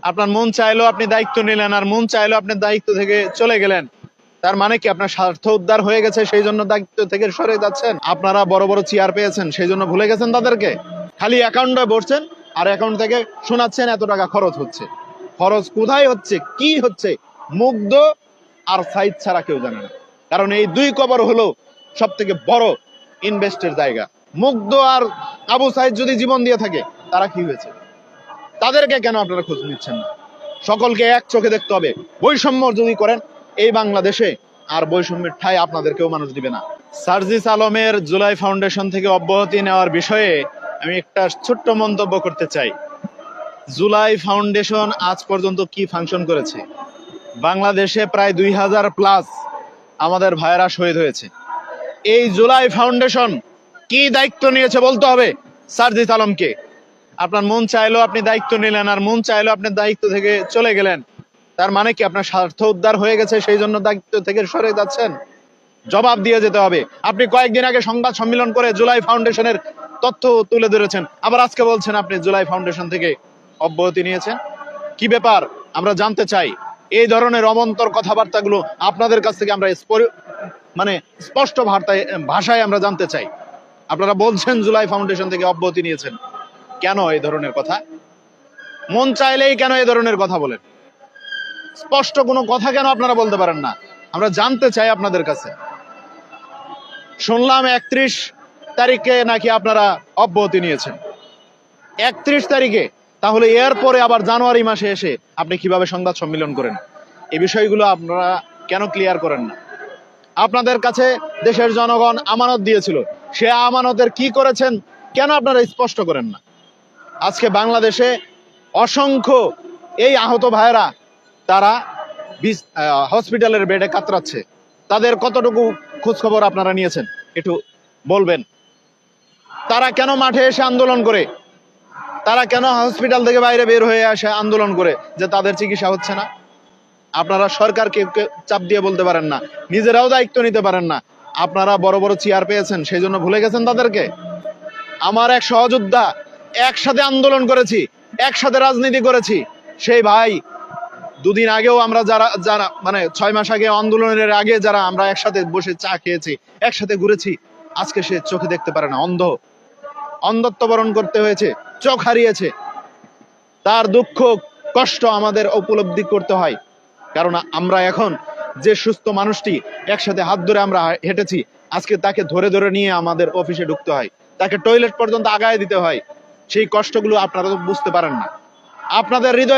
আপনার মন চাইলো আপনি দায়িত্ব নিলেন, আর মন চাইলো আপনি দায়িত্ব থেকে চলে গেলেন। তার মানে কি আপনার স্বার্থ উদ্ধার হয়ে গেছে, সেই জন্য দায়িত্ব থেকে সরে যাচ্ছেন? আপনারা বড় বড় চেয়ার পেয়েছেন, সেই জন্য ভুলে গেছেন তাদেরকে? খালি অ্যাকাউন্টে বসছেন আর অ্যাকাউন্ট থেকে শোনাচ্ছেন এত টাকা খরচ হচ্ছে। খরচ কোথায় হচ্ছে, কি হচ্ছে, মুগ্ধ আর সাইদ ছাড়া কেউ জানে না। কারণ এই দুই কবর হলো সব থেকে বড় ইনভেস্টের জায়গা। মুগ্ধ আর আবু সাইদ যদি জীবন দিয়ে থাকে, তারা কি হয়েছে? তাদেরকে কেন আপনারা খোঁজ নিচ্ছেন না? সকলকে এক চোখে দেখতে হবে। বৈষম্য যদি করেন এই বাংলাদেশে, আর বৈষম্যের ঠাঁই আপনাদের কেউ মানুষ দিবে না। সার্জিস আলমের জুলাই ফাউন্ডেশন থেকে অব্যাহতি নেওয়ার বিষয়ে আমি একটা ছোট্ট মন্তব্য করতে চাই। জুলাই ফাউন্ডেশন আজ পর্যন্ত কি ফাংশন করেছে? বাংলাদেশে প্রায় 2000+ আমাদের ভাইয়েরা শহীদ হয়েছে। এই জুলাই ফাউন্ডেশন কি দায়িত্ব নিয়েছে বলতে হবে সার্জিস আলমকে। আপনার মন চাইলো আপনি দায়িত্ব নিলেন, আর মন চাইলো আপনি দায়িত্ব থেকে চলে গেলেন। তার মানে কি আপনার স্বার্থ উদ্ধার হয়ে গেছে, সেই জন্য দায়িত্ব থেকে সরে যাচ্ছেন? জবাব দিয়ে যেতে হবে। আপনি কয়েকদিন আগে সংবাদ সম্মেলন করে জুলাই ফাউন্ডেশনের তথ্য তুলে ধরেছেন, আবার আজকে বলছেন আপনি জুলাই ফাউন্ডেশন থেকে অব্যাহতি নিয়েছেন। কি ব্যাপার আমরা জানতে চাই। এই ধরনের অমন্তর কথাবার্তাগুলো আপনাদের কাছ থেকে আমরা স্পষ্ট ভাষায় আমরা জানতে চাই। আপনারা বলছেন জুলাই ফাউন্ডেশন থেকে অব্যাহতি নিয়েছেন, কেন এই ধরনের কথা? মন চাইলেই কেন এই ধরনের কথা বলেন? স্পষ্ট কোনো কথা কেন আপনারা বলতে পারেন না? আমরা জানতে চাই আপনাদের কাছে। শুনলাম 31 তারিখে নাকি আপনারা অব্যাহতি নিয়েছেন। 31 তারিখে? তাহলে এরপরে আবার জানুয়ারি মাসে এসে আপনি কিভাবে সংবাদ সম্মেলন করেন? এই বিষয়গুলো আপনারা কেন ক্লিয়ার করেন না? আপনাদের কাছে দেশের জনগণ আমানত দিয়েছিল, সে আমানতের কি করেছেন কেন আপনারা স্পষ্ট করেন না? আজকে বাংলাদেশে অসংখ্য এই আহত ভাইয়েরা তারা হসপিটালের বেডে কাতরাচ্ছে। তাদের কতটুকু খোঁজ খবর আপনারা নিয়েছেন একটু বলবেন। তারা কেন মাঠে এসে আন্দোলন করে? তারা কেন হসপিটাল থেকে বাইরে বের হয়ে আসে আন্দোলন করে যে তাদের চিকিৎসা হচ্ছে না? আপনারা সরকারকে চাপ দিয়ে বলতে পারেন না, নিজেরাও দায়িত্ব নিতে পারেন না। আপনারা বড় বড় চেয়ার পেয়েছেন, সেই জন্য ভুলে গেছেন তাদেরকে? আমার এক সহযোদ্ধা, একসাথে আন্দোলন করেছি, একসাথে রাজনীতি করেছি, সেই ভাই দুদিন আগেও আমরা যারা 6 মাস আগে আন্দোলনের আগে যারা আমরা একসাথে বসে চা খেয়েছি, একসাথে ঘুরেছি, আজকে সে চোখে দেখতে পারে না, অন্ধত্ব বরণ করতে হয়েছে, চোখ হারিয়েছে। তার দুঃখ কষ্ট আমাদের উপলব্ধি করতে হয়। কারণ আমরা এখন যে সুস্থ মানুষটি একসাথে হাত ধরে আমরা হেঁটেছি, আজকে তাকে ধরে ধরে নিয়ে আমাদের অফিসে ঢুকতে হয়, তাকে টয়লেট পর্যন্ত আগায় দিতে হয়। সেই কষ্টগুলো আপনারা তো বুঝতে পারেন না। আপনাদের হৃদয়ে